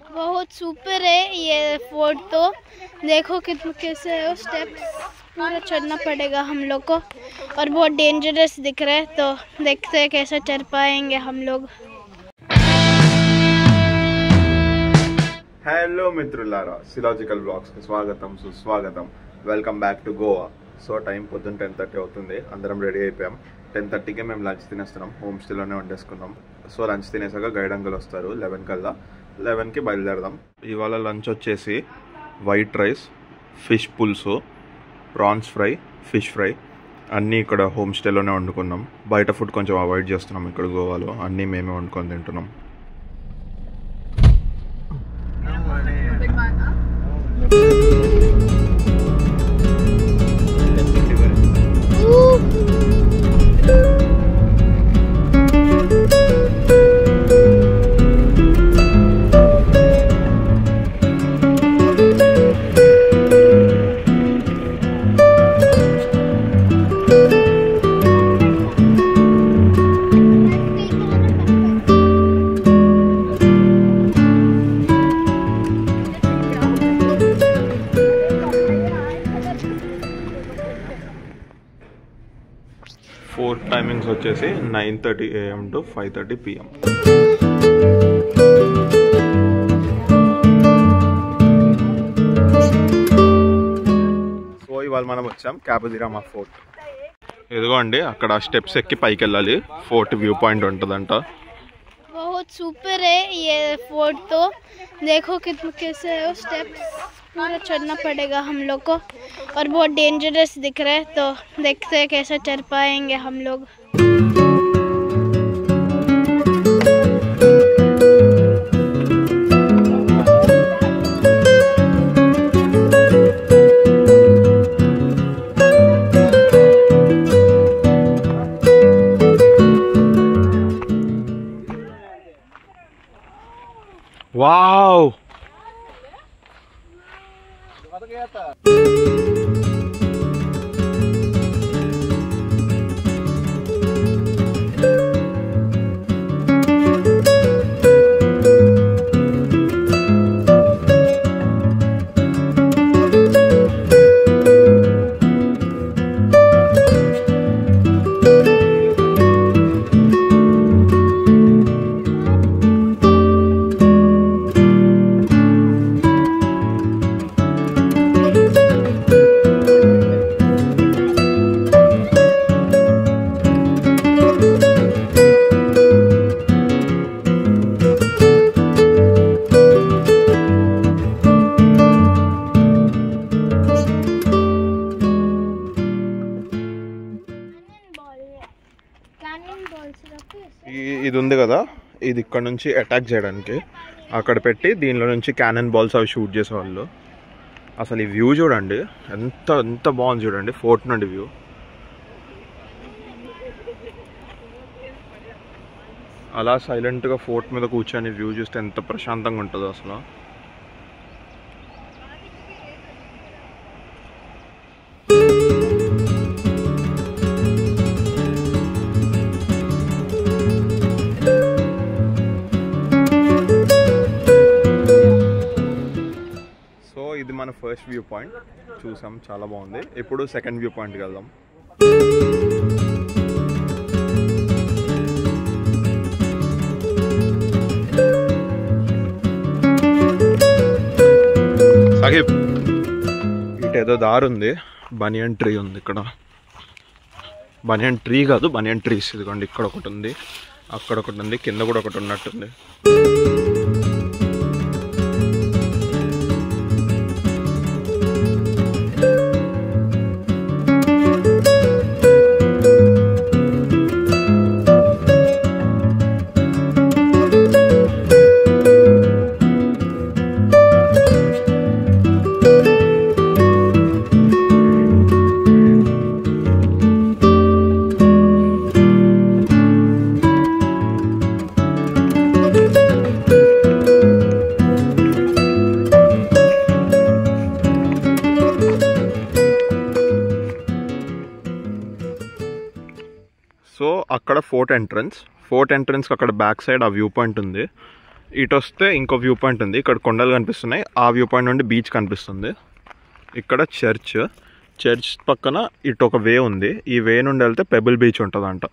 बहुत सुपर है ये फोर्ट। तो देखो कितना कैसे है, स्टेप्स पूरा चढ़ना पड़ेगा हम लोग को और बहुत डेंजरस दिख रहा है। तो देखते हैं कैसे चढ़ पाएंगे हम लोग। हेलो मित्रुलारा, सिलाजिकल ब्लॉग्स की स्वागतम सुस्वागतम। Welcome back to Goa. So time పొద్దున్న 10:30 అవుతుంది. అందరం రెడీ అయిపోయాం. 10:30కే మేము లంచ్ తినేస్తున్నాం. హోమ్ స్టేలోనే వండేసుకున్నాం. సో లంచ్ తినేసాక గైడ్ అంకుల్ వస్తారు 11 కల్లా. 11కి బయలుదేరదాం. ఇవాళ లంచ్ వచ్చేసి వైట్ రైస్, ఫిష్ పులుసు, ప్రాన్స్ ఫ్రై, ఫిష్ ఫ్రై అన్నీ ఇక్కడ హోమ్ స్టేలోనే వండుకున్నాం. బయట ఫుడ్ కొంచెం అవాయిడ్ చేస్తున్నాం. ఇక్కడ గోవాలో అన్నీ మేమే వండుకొని తింటున్నాం. ఫోర్ టైమింగ్స్ వచ్చేసి 9:30 AM to 5:30 PM. సో ఇవాళ మనం వచ్చాం క్యాబుదిరామా ఫోర్ట్. ఇదిగో అండి, అక్కడ స్టెప్స్ ఎక్కి పైకి వెళ్ళాలి. ఫోర్ట్ వ్యూ పాయింట్ ఉంటుందంట. बहुत सुपर है ये फोर्ट। तो देखो कितना कैसे है, स्टेप्स पूरा चढ़ना पड़ेगा हम लोग को और बहुत डेंजरस दिख रहा है। तो देखते हैं कैसे चढ़ पाएंगे हम लोग। వావ్, ఇది ఉంది కదా, ఇది ఇక్కడ నుంచి అటాక్ చేయడానికి అక్కడ పెట్టి దీనిలో నుంచి క్యానన్ బాల్స్ అవి షూట్ చేసేవాళ్ళు. అసలు ఈ వ్యూ చూడండి, ఎంత ఎంత బాగుంది చూడండి ఫోర్ట్ నుండి వ్యూ. అలా సైలెంట్గా ఫోర్ట్ మీద కూర్చొని వ్యూ చూస్తే ఎంత ప్రశాంతంగా ఉంటుందో అసలు. ఇది మన ఫస్ట్ వ్యూ పాయింట్ చూసాం, చాలా బాగుంది. ఇప్పుడు సెకండ్ వ్యూ పాయింట్కి వెళ్దాం. సాహిబ్, ఇటేదో దారి ఉంది, బనియన్ ట్రీ ఉంది ఇక్కడ. బనియన్ ట్రీ కాదు, బనియన్ ట్రీస్. ఇదిగోండి, ఇక్కడ ఒకటి ఉంది, అక్కడ ఒకటి ఉంది, కింద కూడా ఒకటి ఉన్నట్టుంది. సో అక్కడ ఫోర్ట్ ఎంట్రన్స్ అక్కడ బ్యాక్ సైడ్ ఆ వ్యూ పాయింట్ ఉంది. ఇటు వస్తే ఇంకో వ్యూ పాయింట్ ఉంది. ఇక్కడ కొండలు కనిపిస్తున్నాయి. ఆ వ్యూ పాయింట్ నుండి బీచ్ కనిపిస్తుంది. ఇక్కడ చర్చ్ పక్కన ఇటు ఒక వే ఉంది. ఈ వే నుండి వెళ్తే పెబుల్ బీచ్ ఉంటుందంట.